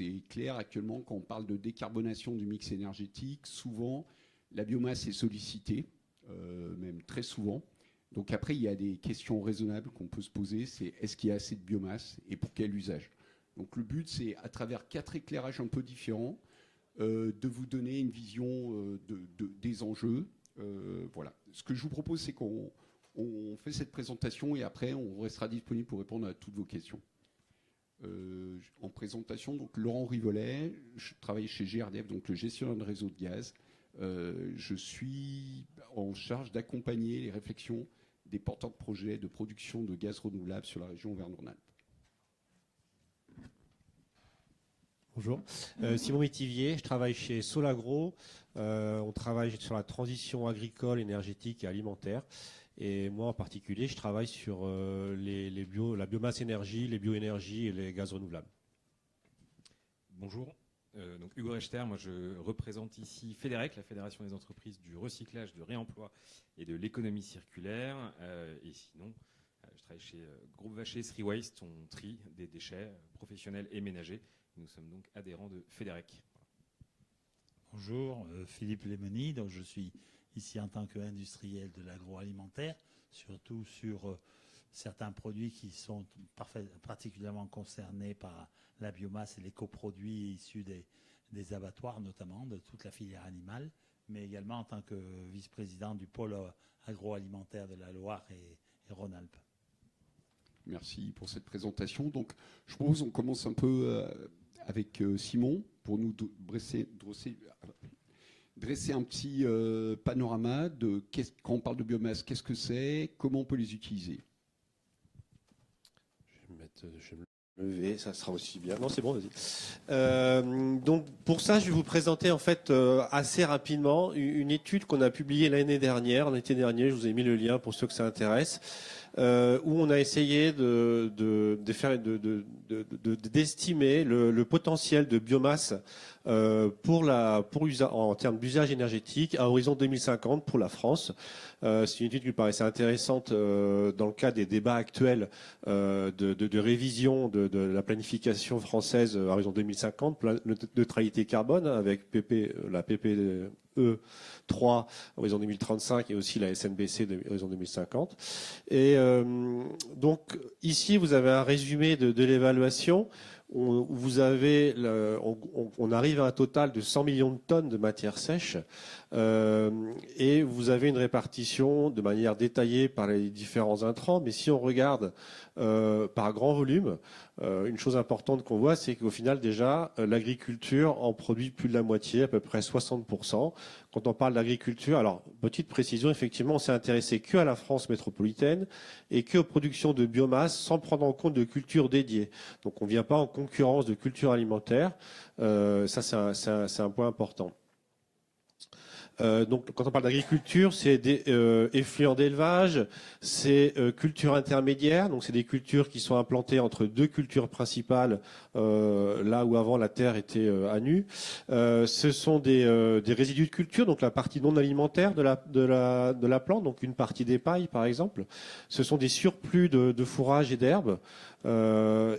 c'est clair actuellement quand on parle de décarbonation du mix énergétique, souvent la biomasse est sollicitée, même très souvent. Donc après, il y a des questions raisonnables qu'on peut se poser, c'est est-ce qu'il y a assez de biomasse et pour quel usage? Donc le but, c'est à travers 4 éclairages un peu différents, de vous donner une vision des enjeux. Voilà. Ce que je vous propose, c'est qu'on fait cette présentation et après, on restera disponible pour répondre à toutes vos questions. En présentation, donc Laurent Rivolet, je travaille chez GRDF, donc le gestionnaire de réseau de gaz. Je suis en charge d'accompagner les réflexions des porteurs de projets de production de gaz renouvelable sur la région Auvergne-Rhône-Alpes. Bonjour, Simon Métivier, je travaille chez Solagro. On travaille sur la transition agricole, énergétique et alimentaire. Et moi en particulier, je travaille sur la biomasse énergie, les bioénergies et les gaz renouvelables. Bonjour, donc Hugo Rechter, moi je représente ici FEDEREC, la Fédération des entreprises du recyclage, du réemploi et de l'économie circulaire. Et sinon, je travaille chez Groupe Vacher Three Waste, on trie des déchets professionnels et ménagers. Nous sommes donc adhérents de FEDEREC. Bonjour, Philippe Lemony, donc je suis ici en tant qu'industriel de l'agroalimentaire, surtout sur certains produits qui sont particulièrement concernés par la biomasse et les coproduits issus des abattoirs, notamment de toute la filière animale, mais également en tant que vice-président du pôle agroalimentaire de la Loire et Rhône-Alpes. Merci pour cette présentation. Donc, je propose qu'on commence un peu avec Simon pour nous dresser un petit panorama de quand on parle de biomasse, qu'est-ce que c'est, comment on peut les utiliser. Je vais me lever, ça sera aussi bien. Non, c'est bon, vas-y. Donc, pour ça, je vais vous présenter en fait assez rapidement une étude qu'on a publiée l'année dernière. L'été dernier, je vous ai mis le lien pour ceux que ça intéresse. Où on a essayé d'estimer le potentiel de biomasse en termes d'usage énergétique à horizon 2050 pour la France. C'est une étude qui me paraissait intéressante dans le cadre des débats actuels de révision de la planification française à horizon 2050, neutralité carbone avec la PPE 3 horizon 2035 et aussi la SNBC de horizon 2050. Et donc ici vous avez un résumé de l'évaluation. On arrive à un total de 100 millions de tonnes de matière sèche et vous avez une répartition de manière détaillée par les différents intrants. Mais si on regarde par grand volume, une chose importante qu'on voit, c'est qu'au final déjà, l'agriculture en produit plus de la moitié, à peu près 60%. Quand on parle d'agriculture, alors petite précision, effectivement, on s'est intéressé que à la France métropolitaine et que aux productions de biomasse sans prendre en compte de cultures dédiées. Donc on ne vient pas en concurrence de culture alimentaire. Ça, c'est un point important. Donc, quand on parle d'agriculture, c'est des effluents d'élevage, c'est cultures intermédiaires, donc c'est des cultures qui sont implantées entre deux cultures principales, là où avant la terre était à nu. Ce sont des résidus de culture, donc la partie non alimentaire de la plante, donc une partie des pailles par exemple. Ce sont des surplus de fourrage et d'herbes.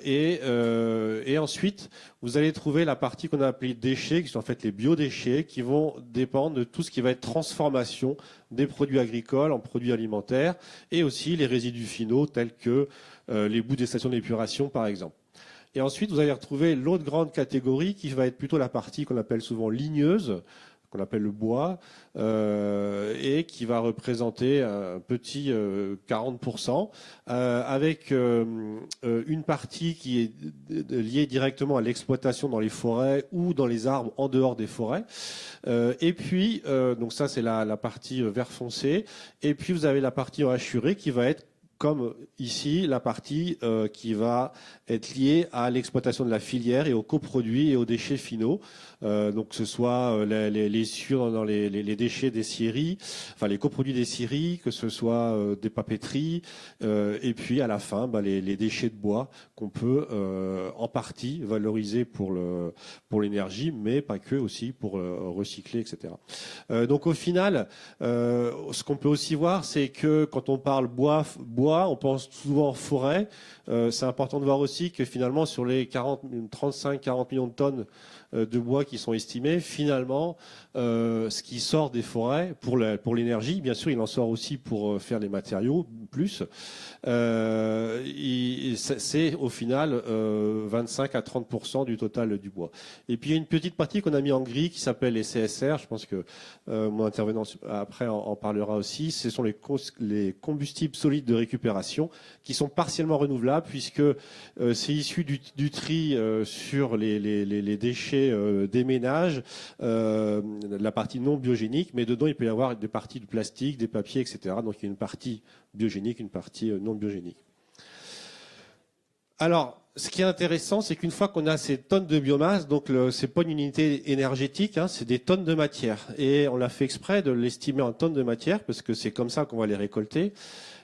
Et ensuite, vous allez trouver la partie qu'on a appelée déchets, qui sont en fait les biodéchets, qui vont dépendre de tout ce qui va être transformation des produits agricoles en produits alimentaires, et aussi les résidus finaux tels que les bouts des stations d'épuration, par exemple. Et ensuite, vous allez retrouver l'autre grande catégorie, qui va être plutôt la partie qu'on appelle souvent ligneuse, qu'on appelle le bois, et qui va représenter un petit 40%, avec une partie qui est liée directement à l'exploitation dans les forêts ou dans les arbres en dehors des forêts. Et puis, donc ça c'est la partie vert foncé, et puis vous avez la partie en hachuré qui va être comme ici, la partie qui va être liée à l'exploitation de la filière et aux coproduits et aux déchets finaux. Donc que ce soit les sciures dans les déchets des scieries, enfin les coproduits des scieries, que ce soit des papeteries, et puis à la fin les déchets de bois qu'on peut en partie valoriser pour l'énergie, mais pas que, aussi pour recycler, etc. Donc au final, ce qu'on peut aussi voir, c'est que quand on parle bois bois, on pense souvent en forêt. C'est important de voir aussi que finalement, sur les 35-40 millions de tonnes de bois qui sont estimés, finalement, ce qui sort des forêts pour l'énergie, bien sûr, il en sort aussi pour faire les matériaux, plus. C'est au final 25 à 30% du total du bois. Et puis il y a une petite partie qu'on a mis en gris qui s'appelle les CSR. Je pense que mon intervenant après en parlera aussi. Ce sont les combustibles solides de récupération qui sont partiellement renouvelables puisque c'est issu du tri sur les déchets des ménages, la partie non biogénique, mais dedans il peut y avoir des parties de plastique, des papiers, etc. Donc il y a une partie biogénique, une partie non biogénique. Alors, ce qui est intéressant, c'est qu'une fois qu'on a ces tonnes de biomasse, donc c'est pas une unité énergétique, hein, c'est des tonnes de matière. Et on l'a fait exprès de l'estimer en tonnes de matière, parce que c'est comme ça qu'on va les récolter.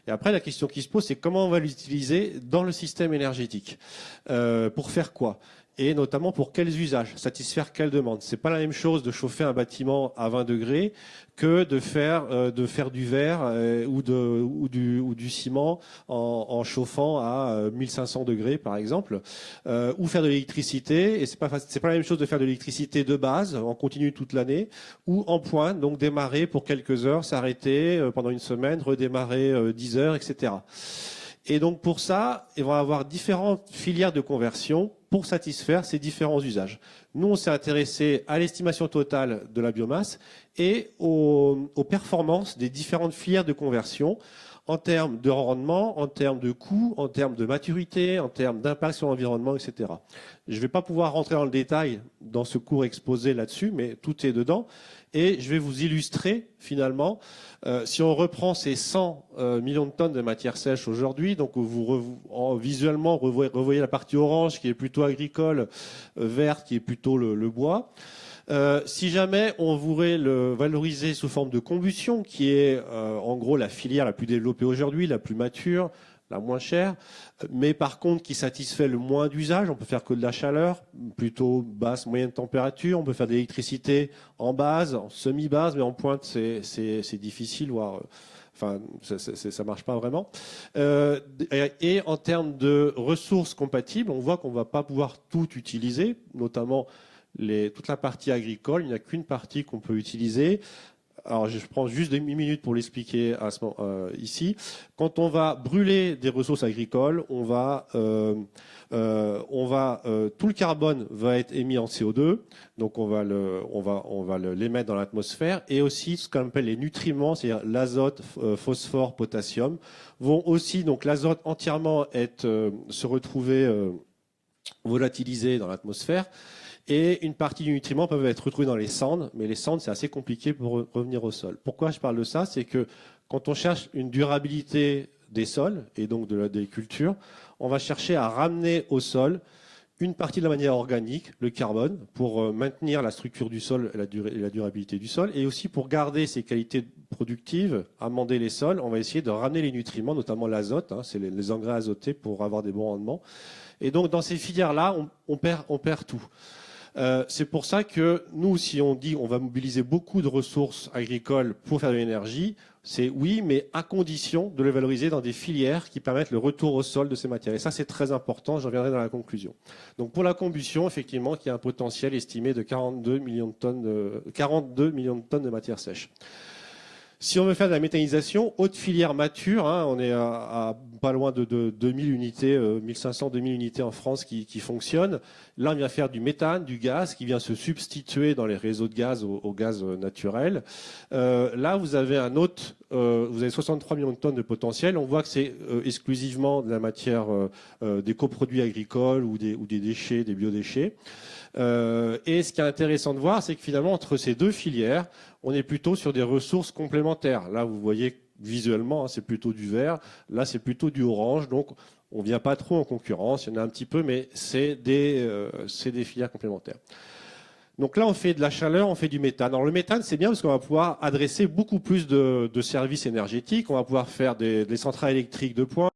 Et après, la question qui se pose, c'est comment on va l'utiliser dans le système énergétique. Pour faire quoi ? Et notamment pour quels usages, satisfaire quelles demandes. C'est pas la même chose de chauffer un bâtiment à 20 degrés que de faire du verre ou du ciment en chauffant à 1500 degrés par exemple, ou faire de l'électricité. Et c'est pas la même chose de faire de l'électricité de base en continu toute l'année ou en pointe, donc démarrer pour quelques heures, s'arrêter pendant une semaine, redémarrer 10 heures, etc. Et donc pour ça, il va y avoir différentes filières de conversion pour satisfaire ces différents usages. Nous, on s'est intéressé à l'estimation totale de la biomasse et aux performances des différentes filières de conversion en termes de rendement, en termes de coût, en termes de maturité, en termes d'impact sur l'environnement, etc. Je ne vais pas pouvoir rentrer dans le détail dans ce cours exposé là-dessus, mais tout est dedans. Et je vais vous illustrer finalement, si on reprend ces 100 millions de tonnes de matière sèche aujourd'hui, donc visuellement revoyez la partie orange qui est plutôt agricole, verte qui est plutôt le bois. Si jamais on voudrait le valoriser sous forme de combustion, qui est en gros la filière la plus développée aujourd'hui, la plus mature, la moins chère, mais par contre qui satisfait le moins d'usages. On peut faire que de la chaleur, plutôt basse, moyenne température. On peut faire de l'électricité en base, en semi-base, mais en pointe c'est difficile, voire enfin ça marche pas vraiment. Et en termes de ressources compatibles, on voit qu'on va pas pouvoir tout utiliser, notamment toute la partie agricole. Il n'y a qu'une partie qu'on peut utiliser. Alors, je prends juste 2 minutes pour l'expliquer ici. Quand on va brûler des ressources agricoles, tout le carbone va être émis en CO2, donc on va l'émettre dans l'atmosphère, et aussi ce qu'on appelle les nutriments, c'est-à-dire l'azote, phosphore, potassium, vont aussi, donc l'azote entièrement se retrouver volatilisé dans l'atmosphère. Et une partie du nutriment peuvent être retrouvés dans les cendres, mais les cendres, c'est assez compliqué pour revenir au sol. Pourquoi je parle de ça ? C'est que quand on cherche une durabilité des sols, et donc des cultures, on va chercher à ramener au sol une partie de la matière organique, le carbone, pour maintenir la structure du sol et la durabilité du sol, et aussi pour garder ses qualités productives, amender les sols, on va essayer de ramener les nutriments, notamment l'azote, hein, c'est les engrais azotés pour avoir des bons rendements. Et donc dans ces filières-là, on perd tout. C'est pour ça que nous, si on dit on va mobiliser beaucoup de ressources agricoles pour faire de l'énergie, c'est oui, mais à condition de les valoriser dans des filières qui permettent le retour au sol de ces matières. Et ça, c'est très important, j'en reviendrai dans la conclusion. Donc pour la combustion, effectivement, qui a un potentiel estimé de 42 millions de tonnes de matière sèche. Si on veut faire de la méthanisation, haute filière mature, hein, on est à pas loin de 2000 unités, 1500-2000 unités en France qui fonctionnent. Là, on vient faire du méthane, du gaz, qui vient se substituer dans les réseaux de gaz au gaz naturel. Là, vous avez vous avez 63 millions de tonnes de potentiel. On voit que c'est exclusivement de la matière, des coproduits agricoles ou des déchets, des biodéchets. Et ce qui est intéressant de voir, c'est que finalement, entre ces deux filières, on est plutôt sur des ressources complémentaires. Là, vous voyez visuellement, hein, c'est plutôt du vert. Là, c'est plutôt du orange. Donc, on ne vient pas trop en concurrence. Il y en a un petit peu, mais c'est des filières complémentaires. Donc là, on fait de la chaleur, on fait du méthane. Alors le méthane, c'est bien parce qu'on va pouvoir adresser beaucoup plus de services énergétiques. On va pouvoir faire des centrales électriques de pointe.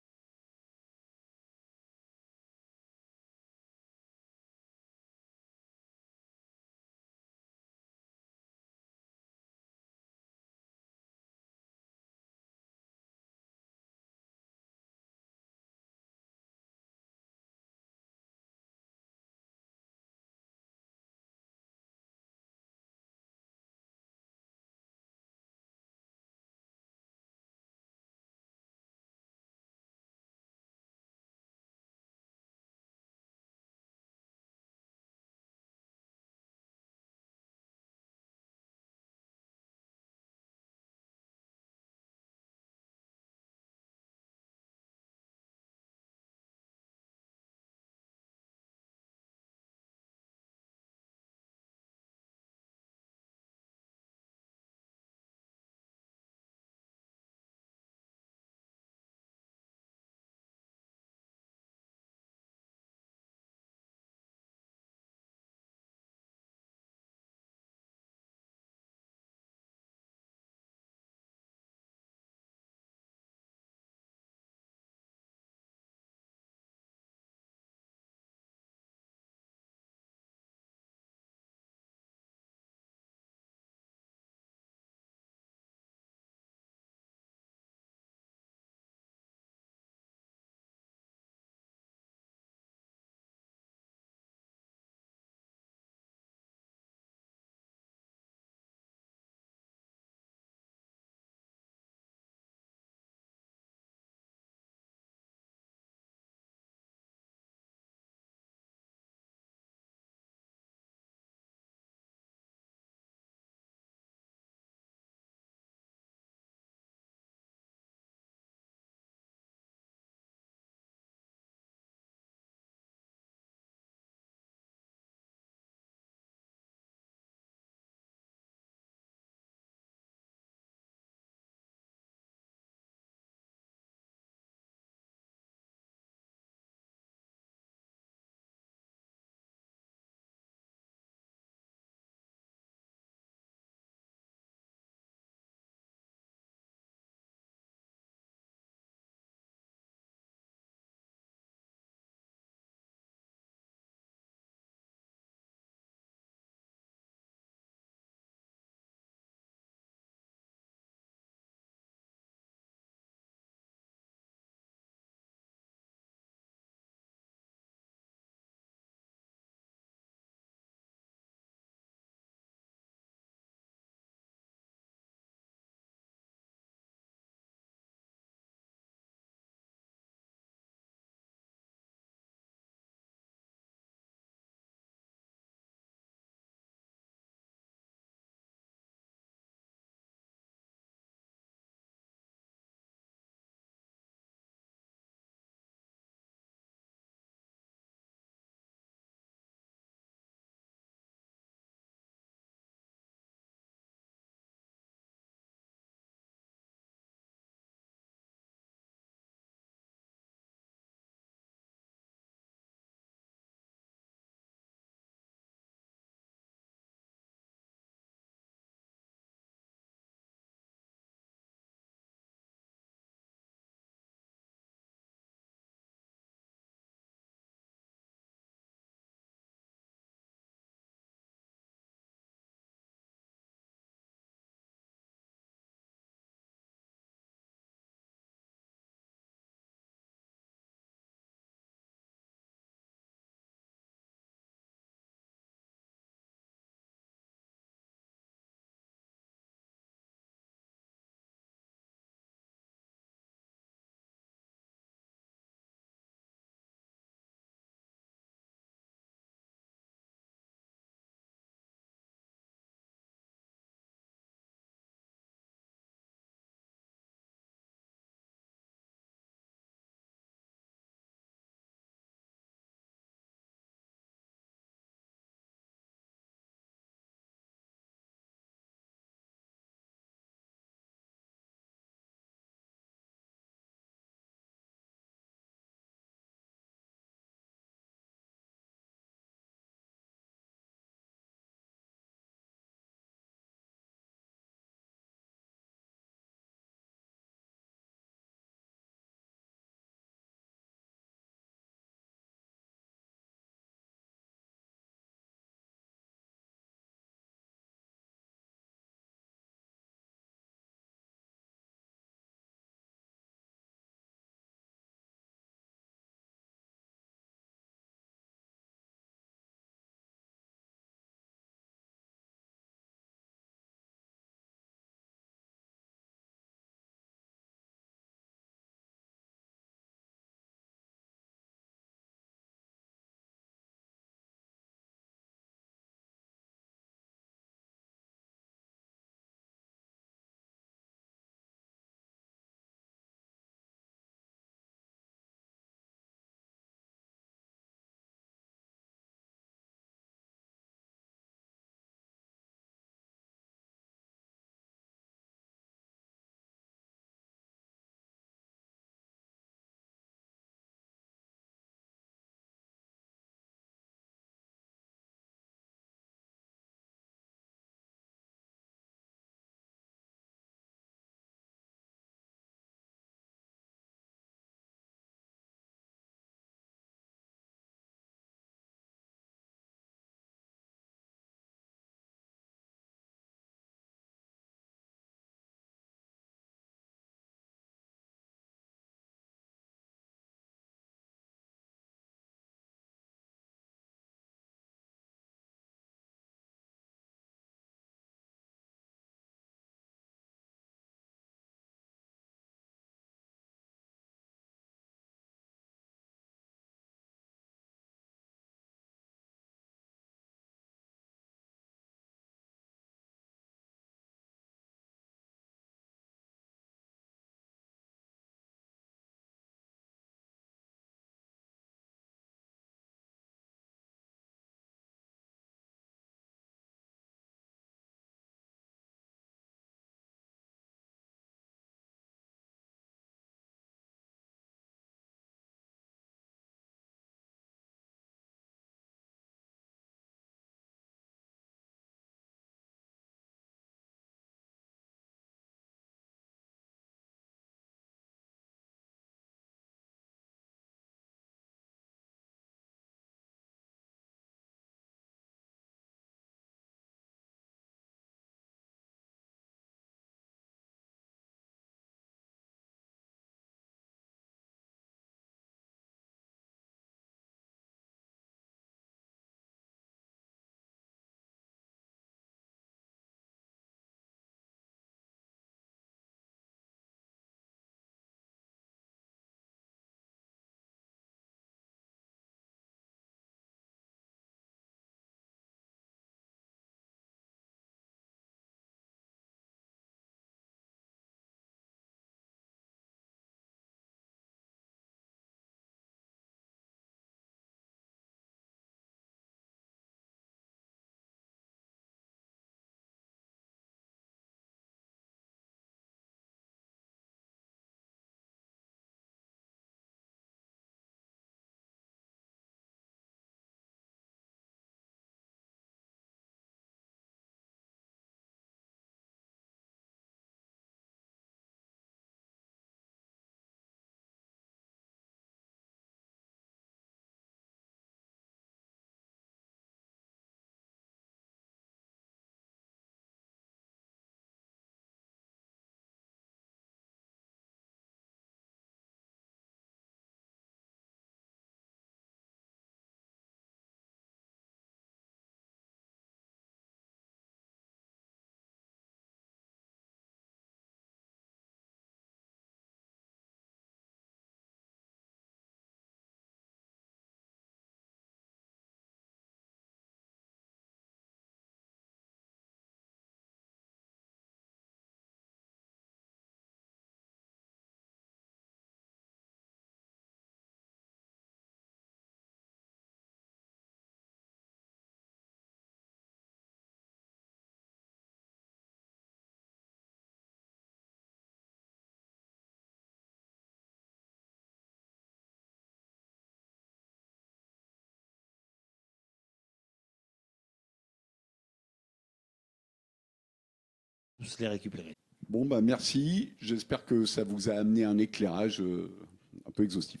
tous les récupérer. Bon, bah merci. J'espère que ça vous a amené un éclairage un peu exhaustif.